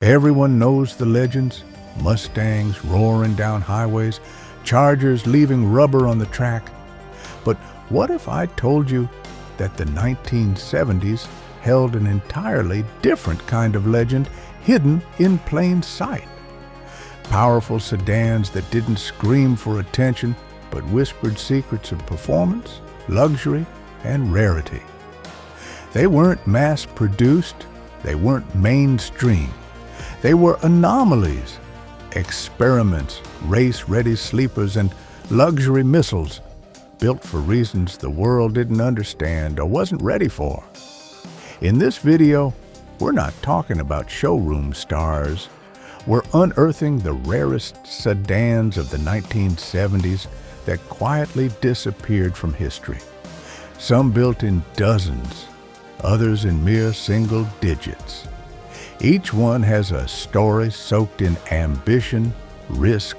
Everyone knows the legends: Mustangs roaring down highways, Chargers leaving rubber on the track. But what if I told you that the 1970s held an entirely different kind of legend hidden in plain sight? Powerful sedans that didn't scream for attention but whispered secrets of performance, luxury, and rarity. They weren't mass-produced, they weren't mainstream. They were anomalies, experiments, race-ready sleepers, and luxury missiles built for reasons the world didn't understand or wasn't ready for. In this video, we're not talking about showroom stars. We're unearthing the rarest sedans of the 1970s that quietly disappeared from history. Some built in dozens, others in mere single digits. Each one has a story soaked in ambition, risk,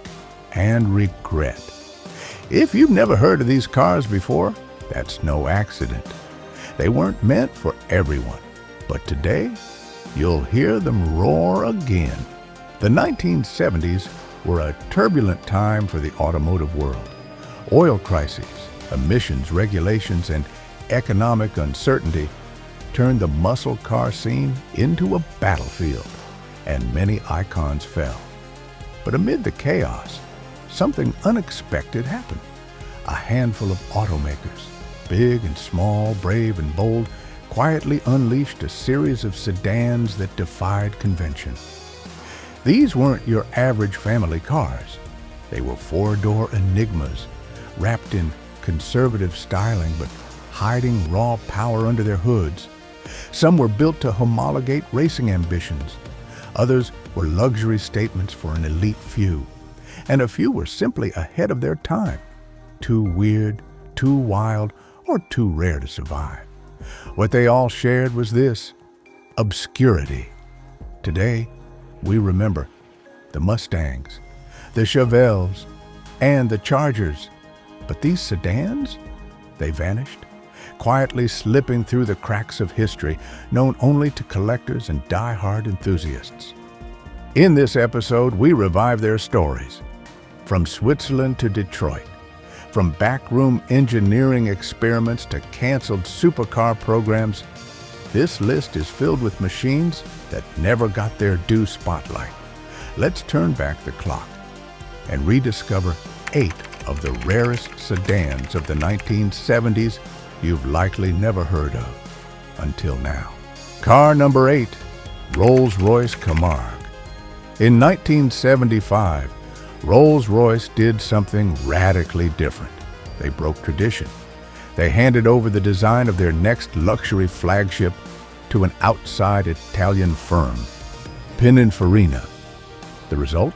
and regret. If you've never heard of these cars before, that's no accident. They weren't meant for everyone, but today, you'll hear them roar again. The 1970s were a turbulent time for the automotive world. Oil crises, emissions regulations, and economic uncertainty turned the muscle car scene into a battlefield, and many icons fell. But amid the chaos, something unexpected happened. A handful of automakers, big and small, brave and bold, quietly unleashed a series of sedans that defied convention. These weren't your average family cars. They were four-door enigmas, wrapped in conservative styling but hiding raw power under their hoods. Some were built to homologate racing ambitions. Others were luxury statements for an elite few. And a few were simply ahead of their time. Too weird, too wild, or too rare to survive. What they all shared was this: obscurity. Today, we remember the Mustangs, the Chevelles, and the Chargers. But these sedans, they vanished, quietly slipping through the cracks of history, known only to collectors and die-hard enthusiasts. In this episode, we revive their stories. From Switzerland to Detroit, from backroom engineering experiments to canceled supercar programs, this list is filled with machines that never got their due spotlight. Let's turn back the clock and rediscover 8 of the rarest sedans of the 1970s you've likely never heard of until now. Car number 8, RollsRoyce Kamar. In 1975, Rolls-Royce did something radically different. They broke tradition. They handed over the design of their next luxury flagship to an outside Italian firm, Pininfarina. The result?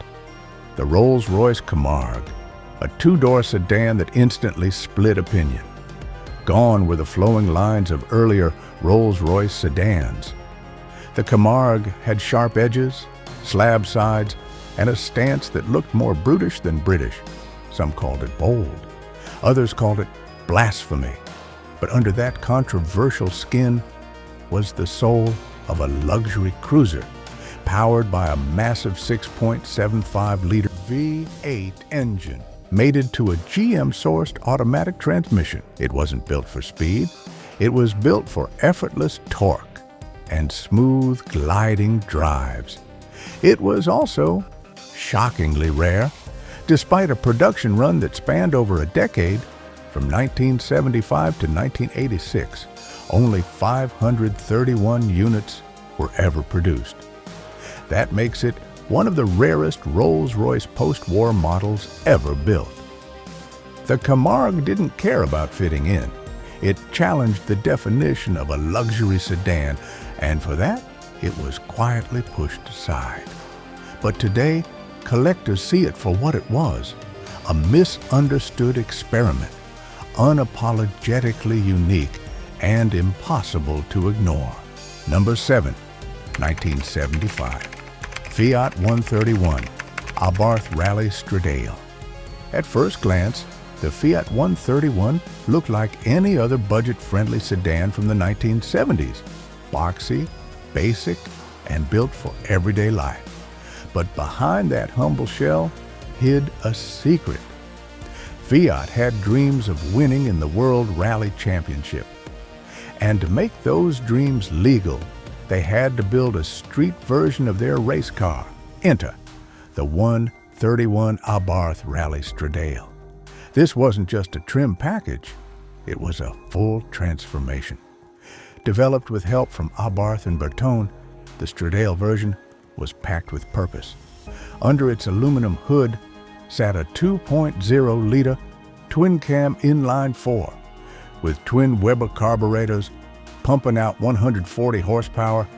The Rolls-Royce Kamar, a two-door sedan that instantly split opinion. Gone were the flowing lines of earlier Rolls-Royce sedans. The Kamar had sharp edges, slab sides, and a stance that looked more brutish than British. Some called it bold. Others called it blasphemy. But under that controversial skin was the soul of a luxury cruiser, powered by a massive 6.75-liter V8 engine, mated to a GM-sourced automatic transmission. It wasn't built for speed. It was built for effortless torque and smooth, gliding drives. It was also shockingly rare. Despite a production run that spanned over a decade, from 1975 to 1986, only 531 units were ever produced. That makes it one of the rarest Rolls-Royce post-war models ever built. The Kamar didn't care about fitting in. It challenged the definition of a luxury sedan, and for that, it was quietly pushed aside. But today, collectors see it for what it was: a misunderstood experiment, unapologetically unique and impossible to ignore. Number 7, 1975. Fiat 131, Abarth Rally Straddale. At first glance, the Fiat 131 looked like any other budget-friendly sedan from the 1970s. Boxy, basic, and built for everyday life. But behind that humble shell hid a secret. Fiat had dreams of winning in the World Rally Championship. And to make those dreams legal, they had to build a street version of their race car. Enter the 131 Abarth Rally Straddale. This wasn't just a trim package, it was a full transformation. Developed with help from Abarth and Bertone, the Straddale version was packed with purpose. Under its aluminum hood sat a 2.0-liter twin-cam inline-4 with twin Weber carburetors pumping out 140 horsepower,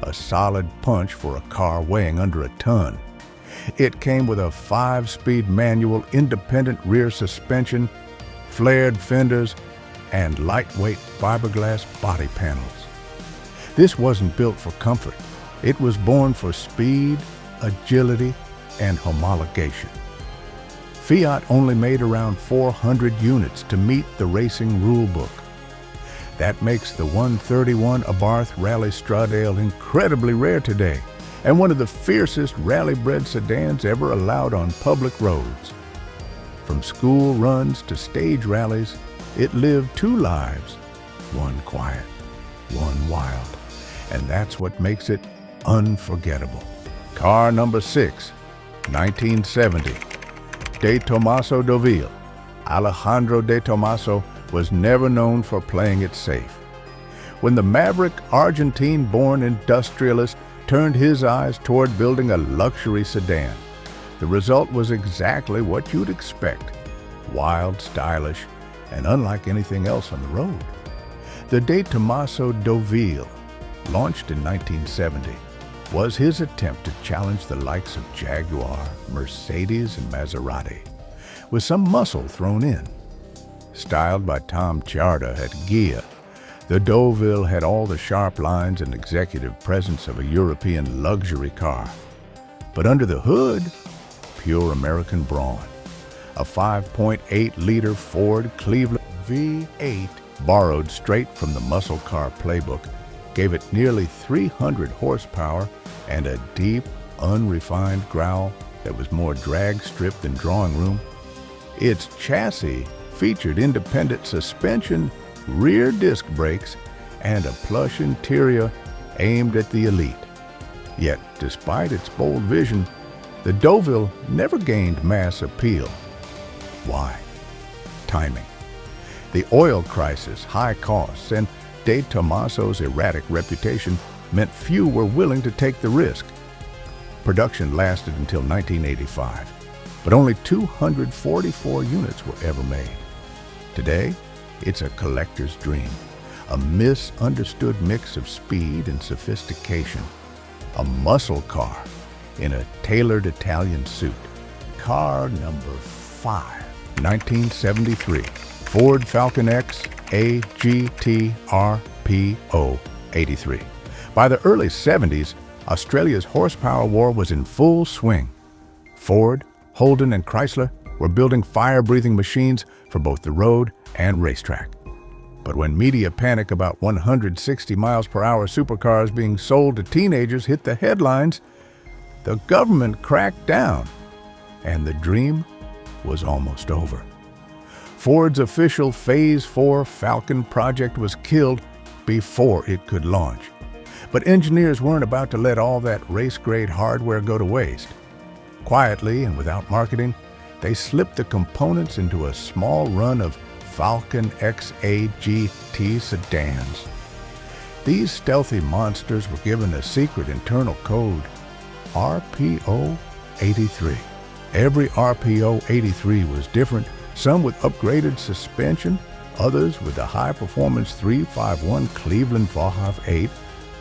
a solid punch for a car weighing under a ton. It came with a 5-speed manual independent rear suspension, flared fenders, and lightweight fiberglass body panels. This wasn't built for comfort. It was born for speed, agility, and homologation. Fiat only made around 400 units to meet the racing rule book. That makes the 131 Abarth Rally Straddale incredibly rare today, and one of the fiercest rally-bred sedans ever allowed on public roads. From school runs to stage rallies, it lived 2 lives, one quiet, one wild, and that's what makes it unforgettable. Car number 6, 1970. Detomaso Dove. Alejandro Detomaso was never known for playing it safe. When the maverick Argentine-born industrialist turned his eyes toward building a luxury sedan, the result was exactly what you'd expect: wild, stylish, and unlike anything else on the road. The Detomaso Dove, launched in 1970, was his attempt to challenge the likes of Jaguar, Mercedes, and Maserati, with some muscle thrown in. Styled by Tom Ciarda at XAGTH, the Deauville had all the sharp lines and executive presence of a European luxury car. But under the hood, pure American brawn. A 5.8-liter Ford Cleveland V8, borrowed straight from the muscle car playbook, gave it nearly 300 horsepower and a deep, unrefined growl that was more drag strip than drawing room. Its chassis featured independent suspension, rear disc brakes, and a plush interior aimed at the elite. Yet, despite its bold vision, the Deauville never gained mass appeal. Why? Timing. The oil crisis, high costs, and Detomaso's erratic reputation meant few were willing to take the risk. Production lasted until 1985, but only 244 units were ever made. Today, it's a collector's dream, a misunderstood mix of speed and sophistication, a muscle car in a tailored Italian suit. Car number 5, 1973, Ford Falcon X XAGTH RPO 83. By the early 70s, Australia's horsepower war was in full swing. Ford, Holden, and Chrysler were building fire-breathing machines for both the road and racetrack. But when media panic about 160 miles per hour supercars being sold to teenagers hit the headlines, the government cracked down, and the dream was almost over. Ford's official Phase 4 Falcon project was killed before it could launch. But engineers weren't about to let all that race-grade hardware go to waste. Quietly and without marketing, they slipped the components into a small run of Falcon XAGTH sedans. These stealthy monsters were given a secret internal code, RPO 83. Every RPO 83 was different, some with upgraded suspension, others with the high-performance 351 Cleveland Vahav 8,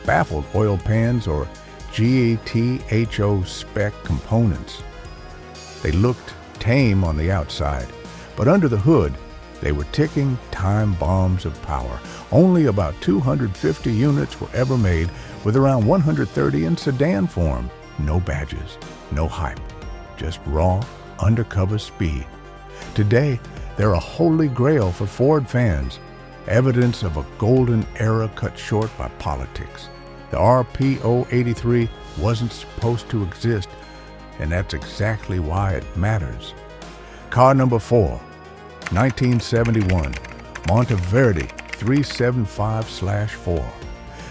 baffled oil pans, or GATHO spec components. They looked tame on the outside, but under the hood, they were ticking time bombs of power. Only about 250 units were ever made, with around 130 in sedan form. No badges, no hype, just raw, undercover speed. Today, they're a holy grail for Ford fans, evidence of a golden era cut short by politics. The RPO83 wasn't supposed to exist, and that's exactly why it matters. Car number 4, 1971 Monte Verity 375/4.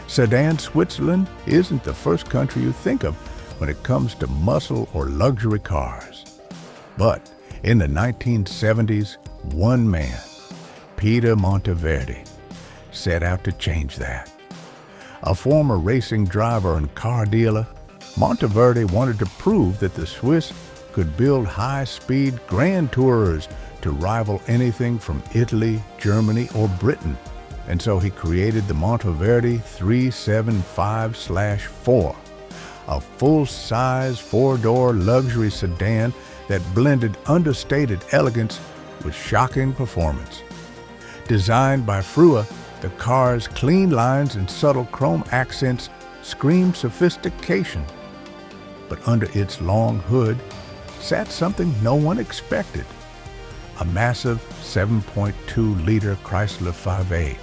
Sedan Switzerland isn't the first country you think of when it comes to muscle or luxury cars. But in the 1970s, one man, Peter Monte Verity, set out to change that. A former racing driver and car dealer, Monte Verity wanted to prove that the Swiss could build high-speed Grand Tourers to rival anything from Italy, Germany, or Britain. And so he created the Monte Verity 375/4, a full-size four-door luxury sedan that blended understated elegance with shocking performance. Designed by Frua, the car's clean lines and subtle chrome accents screamed sophistication. But under its long hood sat something no one expected: a massive 7.2-liter Chrysler 5.8,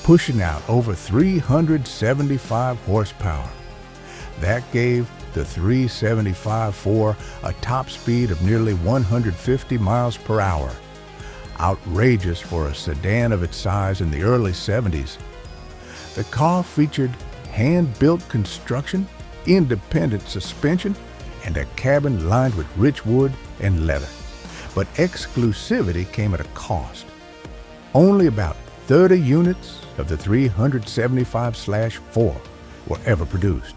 pushing out over 375 horsepower. That gave the 375/4 a top speed of nearly 150 miles per hour. Outrageous for a sedan of its size in the early 70s. The car featured hand-built construction, independent suspension, and a cabin lined with rich wood and leather. But exclusivity came at a cost. Only about 30 units of the 375/4 were ever produced.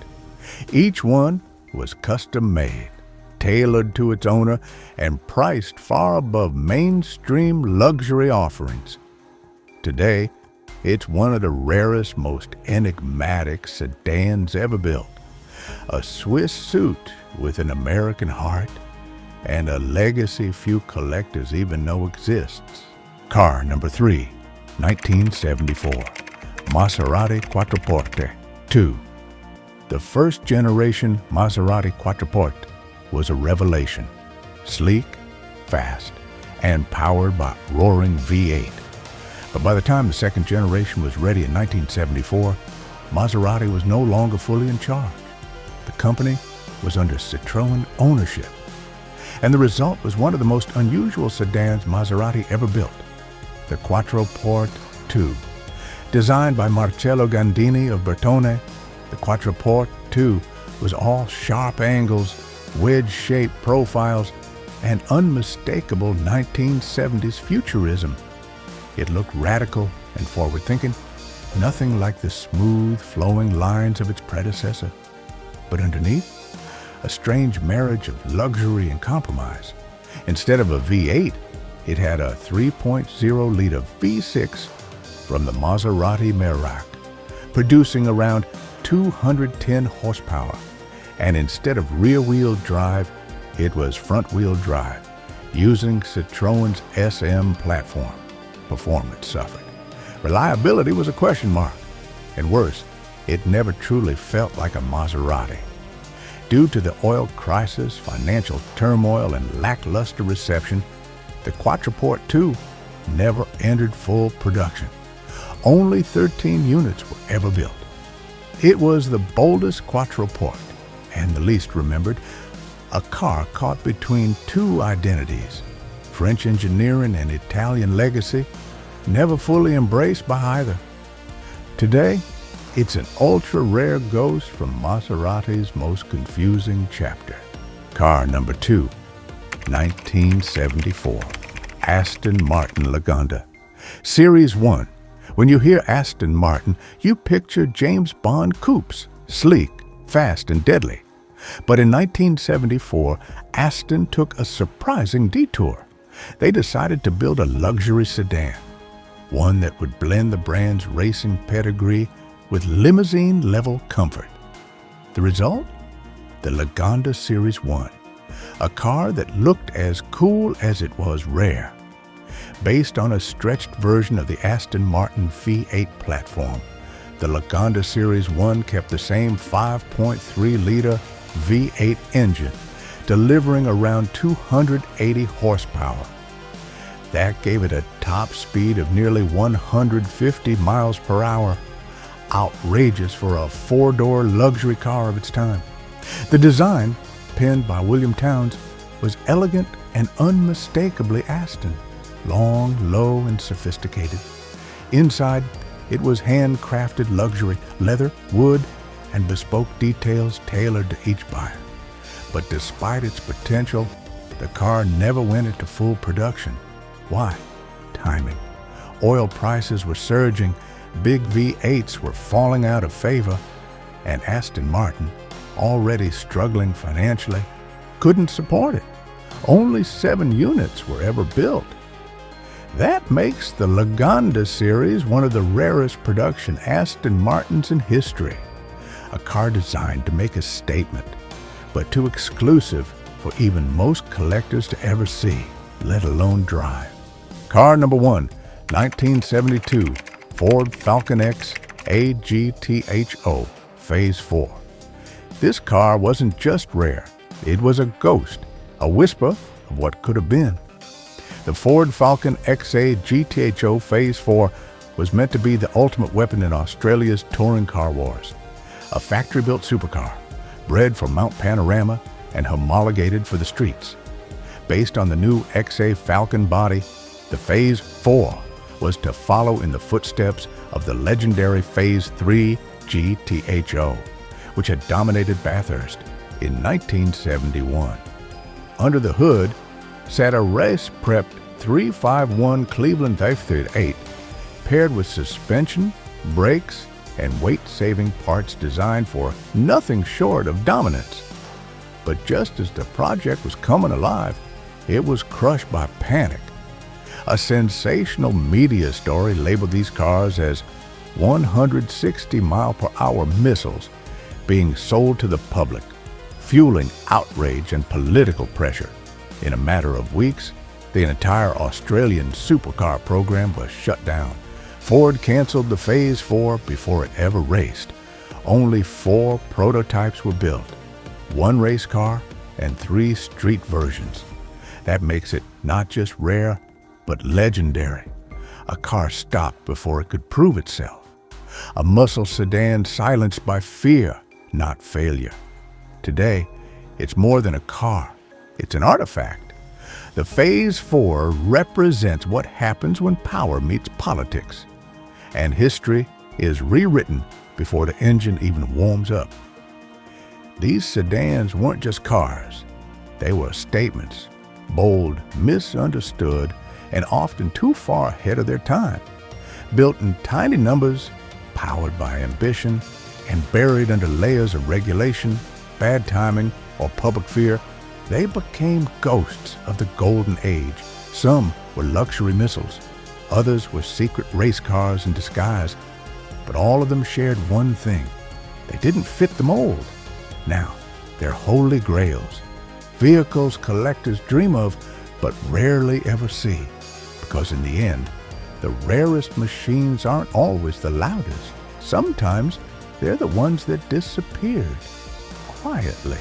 Each one was custom-made, tailored to its owner, and priced far above mainstream luxury offerings. Today, it's one of the rarest, most enigmatic sedans ever built. A Swiss suit with an American heart, and a legacy few collectors even know exists. Car number 3, 1974 Maserati Quattroport 2. The first generation Maserati Quattroport was a revelation. Sleek, fast, and powered by roaring V8. But by the time the second generation was ready in 1974, Maserati was no longer fully in charge. The company was under Citroën ownership. And the result was one of the most unusual sedans Maserati ever built, the Quattroport 2. Designed by Marcello Gandini of Bertone, the Quattroport 2 was all sharp angles, wedge-shaped profiles, and unmistakable 1970s futurism. It looked radical and forward-thinking, nothing like the smooth, flowing lines of its predecessor. But underneath, a strange marriage of luxury and compromise. Instead of a V8, it had a 3.0-liter V6 from the Maserati Merak, producing around 210 horsepower. And instead of rear-wheel drive, it was front-wheel drive, using Citroën's SM platform. Performance suffered. Reliability was a question mark. And worse, it never truly felt like a Maserati. Due to the oil crisis, financial turmoil, and lackluster reception, the Quattroport 2 never entered full production. Only 13 units were ever built. It was the boldest Quattroport, and the least remembered, a car caught between two identities, French engineering and Italian legacy, never fully embraced by either. Today, it's an ultra-rare ghost from Maserati's most confusing chapter. Car number 2, 1974 Aston Martin Laganda. Series 1. When you hear Aston Martin, you picture James Bond coupes, sleek, fast, and deadly. But in 1974, Aston took a surprising detour. They decided to build a luxury sedan, one that would blend the brand's racing pedigree with limousine-level comfort. The result? The Laganda Series 1, a car that looked as cool as it was rare. Based on a stretched version of the Aston Martin V8 platform, the Laganda Series 1 kept the same 5.3-liter V8 engine, delivering around 280 horsepower. That gave it a top speed of nearly 150 miles per hour, outrageous for a four-door luxury car of its time. The design, penned by William Townes, was elegant and unmistakably Aston, long, low, and sophisticated. Inside, it was handcrafted luxury, leather, wood, and bespoke details tailored to each buyer. But despite its potential, the car never went into full production. Why? Timing. Oil prices were surging, big V8s were falling out of favor, and Aston Martin, already struggling financially, couldn't support it. Only 7 units were ever built. That makes the Laganda series one of the rarest production Aston Martins in history. A car designed to make a statement, but too exclusive for even most collectors to ever see, let alone drive. Car number 1, 1972 Ford Falcon X XAGTH Phase 4. This car wasn't just rare, it was a ghost, a whisper of what could have been. The Ford Falcon XAGTH Phase 4 was meant to be the ultimate weapon in Australia's touring car wars. A factory-built supercar, bred for Mount Panorama and homologated for the streets. Based on the new XA Falcon body, the Phase 4 was to follow in the footsteps of the legendary Phase 3 GTHO, which had dominated Bathurst in 1971. Under the hood sat a race-prepped 351 Cleveland 538, paired with suspension, brakes, and weight-saving parts designed for nothing short of dominance. But just as the project was coming alive, it was crushed by panic. A sensational media story labeled these cars as 160-mile-per-hour missiles being sold to the public, fueling outrage and political pressure. In a matter of weeks, the entire Australian supercar program was shut down. Ford canceled the Phase 4 before it ever raced. Only 4 prototypes were built, 1 race car and 3 street versions. That makes it not just rare, but legendary. A car stopped before it could prove itself. A muscle sedan silenced by fear, not failure. Today, it's more than a car. It's an artifact. The Phase 4 represents what happens when power meets politics. And history is rewritten before the engine even warms up. These sedans weren't just cars. They were statements, bold, misunderstood, and often too far ahead of their time. Built in tiny numbers, powered by ambition, and buried under layers of regulation, bad timing, or public fear, they became ghosts of the golden age. Some were luxury missiles, others were secret race cars in disguise, but all of them shared one thing: they didn't fit the mold. Now, they're holy grails, vehicles collectors dream of but rarely ever see, because in the end, the rarest machines aren't always the loudest. Sometimes they're the ones that disappeared quietly.